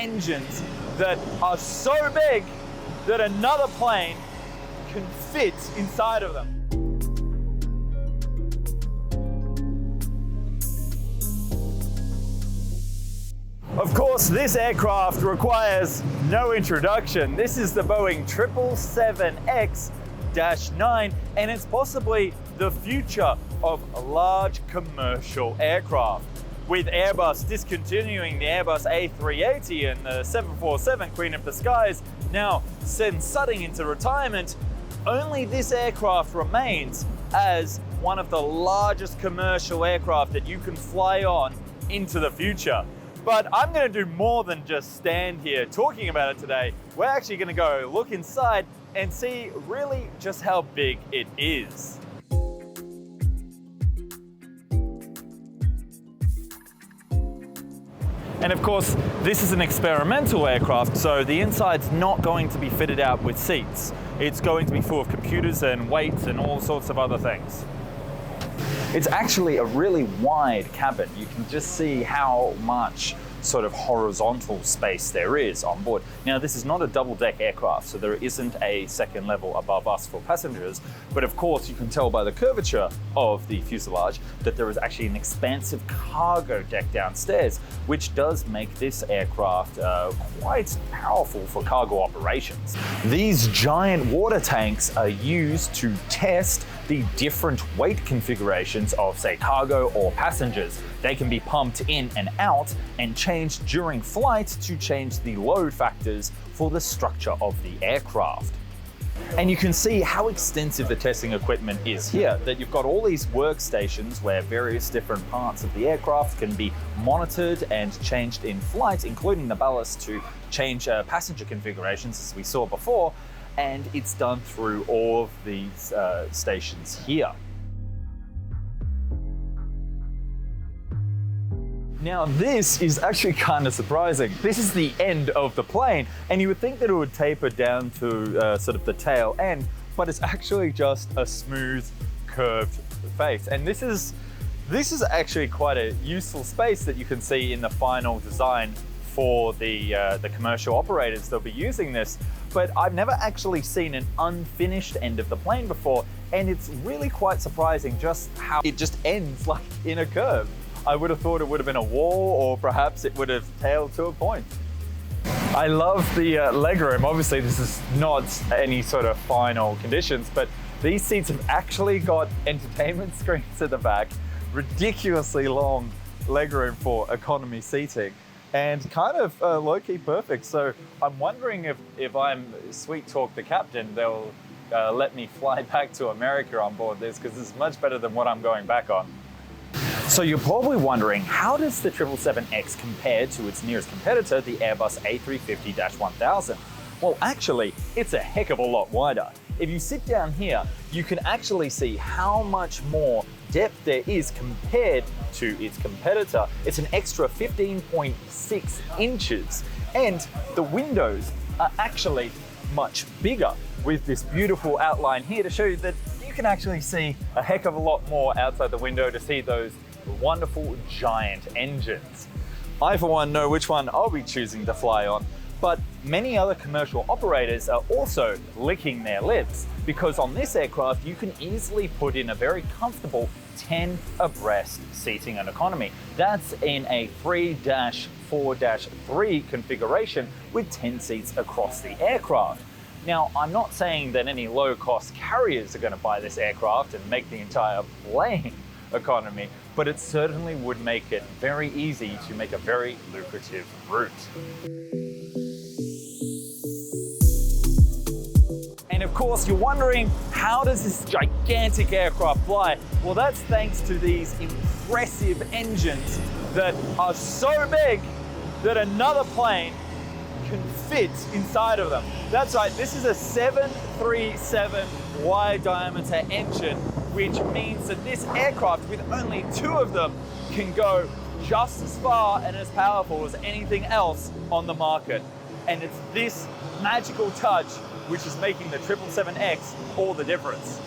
engines that are so big that another plane can fit inside of them. Of course, this aircraft requires no introduction. This is the Boeing 777X-9, and it's possibly the future of large commercial aircraft. With Airbus discontinuing the Airbus A380 and the 747 Queen of the Skies now sunsetting into retirement, only this aircraft remains as one of the largest commercial aircraft that you can fly on into the future. But I'm going to do more than just stand here talking about it today. We're actually going to go look inside and see really just how big it is. And of course, this is an experimental aircraft, so the inside's not going to be fitted out with seats. It's going to be full of computers and weights and all sorts of other things. It's actually a really wide cabin. You can just see how much sort of horizontal space there is on board. Now, this is not a double-deck aircraft, so there isn't a second level above us for passengers, but of course you can tell by the curvature of the fuselage that there is actually an expansive cargo deck downstairs, which does make this aircraft quite powerful for cargo operations. These giant water tanks are used to test the different weight configurations of, say, cargo or passengers. They can be pumped in and out and changed during flight to change the load factors for the structure of the aircraft. And you can see how extensive the testing equipment is here, that you've got all these workstations where various different parts of the aircraft can be monitored and changed in flight, including the ballast to change passenger configurations as we saw before, and it's done through all of these stations here. Now, this is actually kind of surprising. This is the end of the plane, and you would think that it would taper down to sort of the tail end, but it's actually just a smooth, curved face. And this is actually quite a useful space that you can see in the final design for the commercial operators that'll be using this. But I've never actually seen an unfinished end of the plane before, and it's really quite surprising just how it just ends like in a curve. I would have thought it would have been a wall, or perhaps it would have tailed to a point. I love the legroom. Obviously, this is not any sort of final conditions, but these seats have actually got entertainment screens at the back, ridiculously long legroom for economy seating, and kind of low-key perfect. So I'm wondering if I'm sweet talk the captain, they'll let me fly back to America on board this, because it's much better than what I'm going back on. So you're probably wondering, how does the 777X compare to its nearest competitor, the Airbus A350-1000? Well, actually, it's a heck of a lot wider. If you sit down here, you can actually see how much more depth there is compared to its competitor. It's an extra 15.6 inches, and the windows are actually much bigger, with this beautiful outline here to show you that you can actually see a heck of a lot more outside the window to see those wonderful giant engines. I, for one, know which one I'll be choosing to fly on, but many other commercial operators are also licking their lips, because on this aircraft you can easily put in a very comfortable 10 abreast seating and economy. That's in a 3-4-3 configuration with 10 seats across the aircraft. Now, I'm not saying that any low-cost carriers are going to buy this aircraft and make the entire plane economy, but it certainly would make it very easy to make a very lucrative route. And of course, you're wondering, how does this gigantic aircraft fly? Well, that's thanks to these impressive engines that are so big that another plane can fit inside of them. That's right, this is a 737 wide diameter engine, which means that this aircraft, with only 2 of them, can go just as far and as powerful as anything else on the market. And it's this magical touch which is making the 777X all the difference.